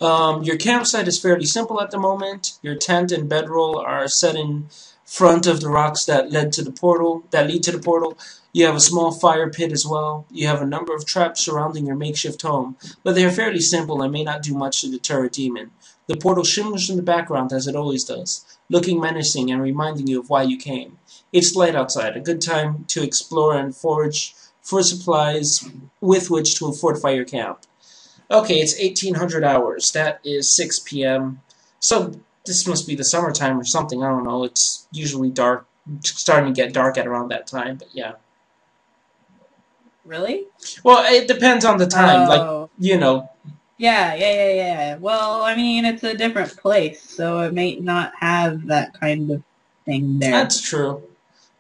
Your campsite is fairly simple at the moment. Your tent and bedroll are set in front of the rocks that lead to the portal. That lead to the portal. You have a small fire pit as well. You have a number of traps surrounding your makeshift home, but they are fairly simple and may not do much to deter a demon. The portal shimmers in the background as it always does, looking menacing and reminding you of why you came. It's light outside, a good time to explore and forage for supplies with which to fortify your camp. Okay, it's 1800 hours. That is 6 p.m. So this must be the summertime or something. I don't know. It's usually dark, starting to get dark at around that time, but yeah. Really? Well, it depends on the time. Like, Oh. you know, Yeah. Well, I mean, it's a different place, so it may not have that kind of thing there. that's true.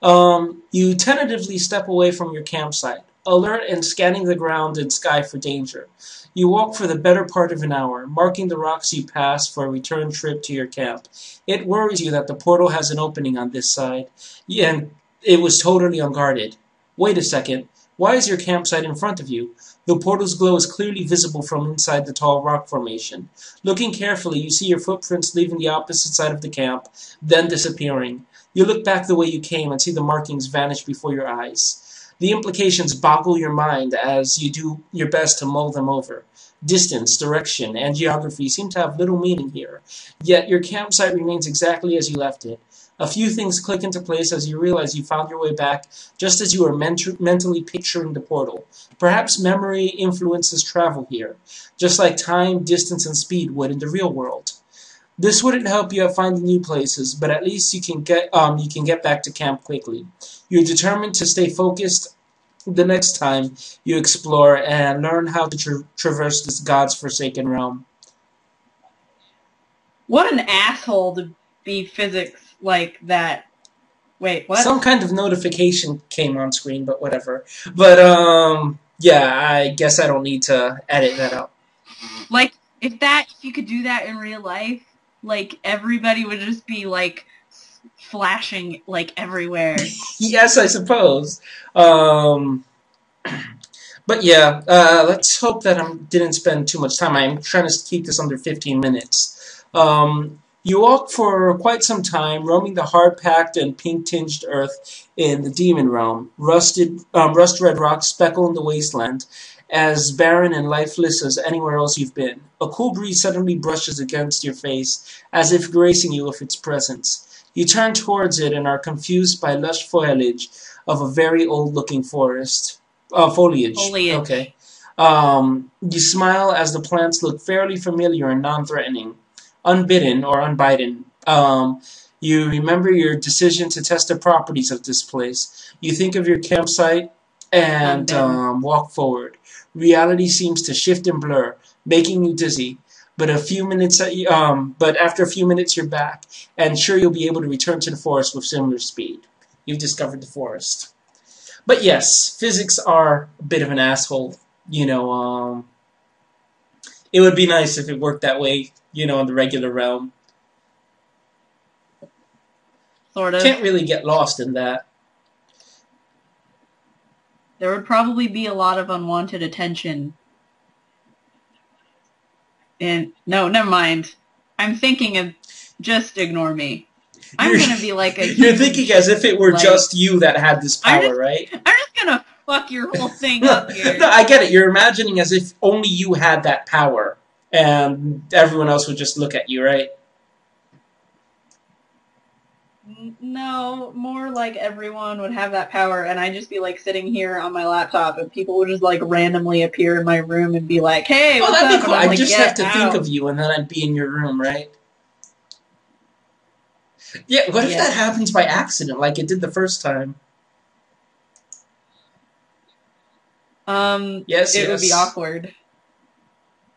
You tentatively step away from your campsite, alert and scanning the ground and sky for danger. You walk for the better part of an hour, marking the rocks you pass for a return trip to your camp. It worries you that the portal has an opening on this side, and it was totally unguarded. Wait a second. Why is your campsite in front of you? The portal's glow is clearly visible from inside the tall rock formation. Looking carefully, you see your footprints leaving the opposite side of the camp, then disappearing. You look back the way you came and see the markings vanish before your eyes. The implications boggle your mind as you do your best to mull them over. Distance, direction, and geography seem to have little meaning here, yet your campsite remains exactly as you left it. A few things click into place as you realize you found your way back just as you were mentally picturing the portal. Perhaps memory influences travel here, just like time, distance, and speed would in the real world. This wouldn't help you at finding new places, but at least you can get back to camp quickly. You're determined to stay focused the next time you explore and learn how to traverse this God's forsaken realm. What an asshole to be physics like that. Wait, what? Some kind of notification came on screen, but whatever. But yeah, I guess I don't need to edit that out. Like, if you could do that in real life, like, everybody would just be, like, flashing, like, everywhere. Yes, I suppose. But yeah, let's hope that I didn't spend too much time. I'm trying to keep this under 15 minutes. You walk for quite some time, roaming the hard-packed and pink-tinged earth in the demon realm. Rust-red rocks speckle in the wasteland, as barren and lifeless as anywhere else you've been. A cool breeze suddenly brushes against your face, as if gracing you with its presence. You turn towards it and are confused by lush foliage of a very old-looking forest. Foliage. Foliage. Okay. You smile as the plants look fairly familiar and non-threatening. Unbidden or unbidden. You remember your decision to test the properties of this place. You think of your campsite and walk forward. Reality seems to shift and blur, making you dizzy. But but after a few minutes, you're back, and sure you'll be able to return to the forest with similar speed. You've discovered the forest. But yes, physics are a bit of an asshole. It would be nice if it worked that way, in the regular realm. Sort of. Can't really get lost in that. There would probably be a lot of unwanted attention. And no, never mind. I'm thinking of just ignore me. I'm gonna be like a. You're thinking as if it were just you that had this power, right? I'm just gonna fuck your whole thing up here. No, I get it. You're imagining as if only you had that power, and everyone else would just look at you, right? No, more like everyone would have that power, and I'd just be like sitting here on my laptop, and people would just like randomly appear in my room and be like, "Hey, what's that'd up?" be cool. And I'm I like, just "Get have to out." think of you, and then I'd be in your room, right? Yeah. What if that happens by accident, like it did the first time? Yes, it would be awkward.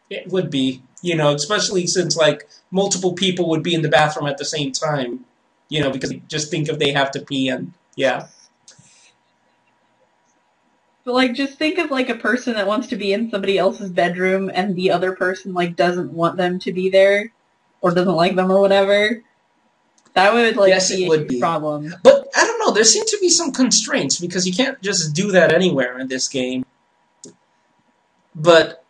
It would be, especially since like multiple people would be in the bathroom at the same time, because just think if they have to pee and yeah. But like, just think of like a person that wants to be in somebody else's bedroom, and the other person like doesn't want them to be there, or doesn't like them or whatever. That would like be a huge problem. But I don't know. There seem to be some constraints because you can't just do that anywhere in this game. But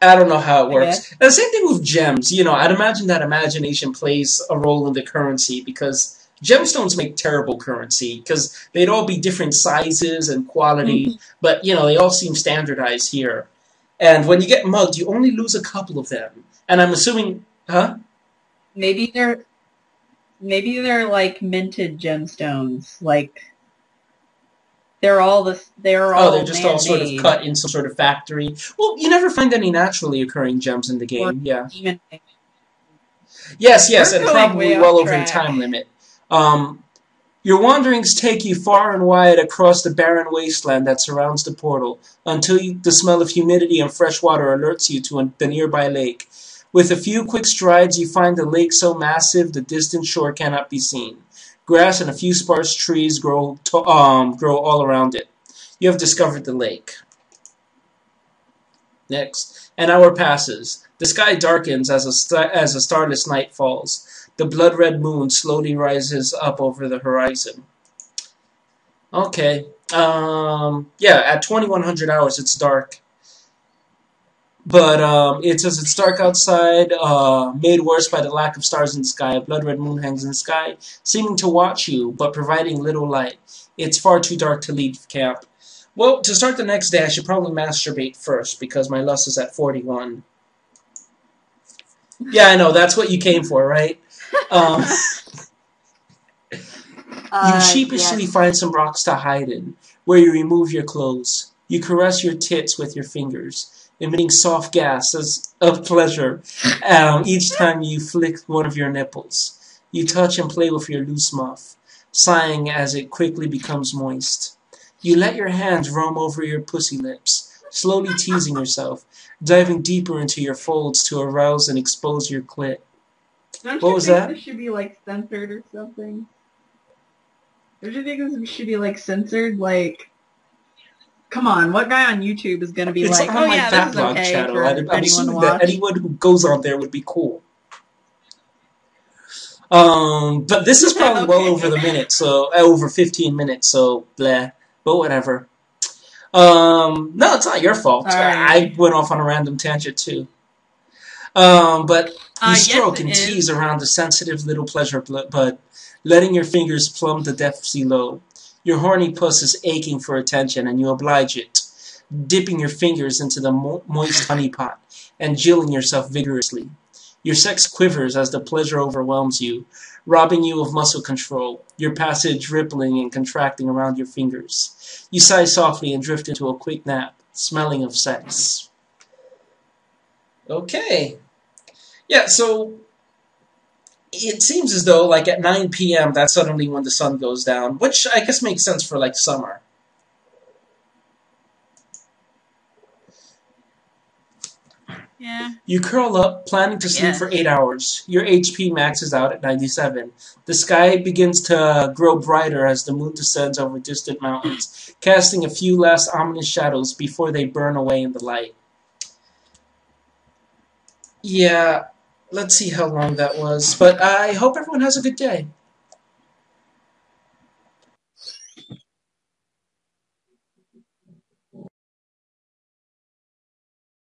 I don't know how it I guess. works. And the same thing with gems. You know, I'd imagine that imagination plays a role in the currency because gemstones make terrible currency because they'd all be different sizes and quality, Mhm. but you know they all seem standardized here. And when you get mugged, you only lose a couple of them. And I'm assuming, huh? Maybe they're like minted gemstones. Like they're Oh, they're all just all man sort of made cut in some sort of factory. Well, you never find any naturally occurring gems in the or game. Yeah. demon. Yes, yes, We're and going way probably off well over the track. time limit. Um, Your wanderings take you far and wide across the barren wasteland that surrounds the portal, until the smell of humidity and fresh water alerts you to the nearby lake. With a few quick strides, you find the lake so massive the distant shore cannot be seen. Grass and a few sparse trees grow all around it. You have discovered the lake. Next, an hour passes. The sky darkens as a starless night falls. The blood-red moon slowly rises up over the horizon. Okay. Yeah, at 2100 hours, it's dark. But it says it's dark outside, made worse by the lack of stars in the sky. A blood-red moon hangs in the sky, seeming to watch you, but providing little light. It's far too dark to leave camp. Well, to start the next day, I should probably masturbate first, because my lust is at 41. Yeah, I know, that's what you came for, right? Um, you sheepishly Yes. find some rocks to hide in, where you remove your clothes. You caress your tits with your fingers, emitting soft gasps of pleasure each time you flick one of your nipples. You touch and play with your loose muff, sighing as it quickly becomes moist. You let your hands roam over your pussy lips, slowly teasing yourself, diving deeper into your folds to arouse and expose your clit. Don't What you was think that? this should be like censored or something? Don't you think this should be like censored? Like, come on, what guy on YouTube is gonna be It's like, on oh my yeah, this is backlog okay channel. for I'm anyone to assuming that watch? anyone who goes on there would be cool. But this is probably well over Okay. the minute, so over 15 minutes, so bleh. But whatever. No, it's not your fault. I Alrighty. went off on a random tangent too. But you Yes, stroke it and is. tease around the sensitive little pleasure bud, letting your fingers plumb the depths below. Your horny puss is aching for attention, and you oblige it, dipping your fingers into the moist honey pot and jilling yourself vigorously. Your sex quivers as the pleasure overwhelms you, robbing you of muscle control, your passage rippling and contracting around your fingers. You sigh softly and drift into a quick nap, smelling of sex. Okay. Yeah, so it seems as though, like, at 9 p.m., that's suddenly when the sun goes down, which I guess makes sense for, like, summer. Yeah, You curl up, planning to I sleep for guess. 8 hours. Your HP maxes out at 97. The sky begins to grow brighter as the moon descends over distant mountains, casting a few last ominous shadows before they burn away in the light. Yeah, let's see how long that was. But I hope everyone has a good day.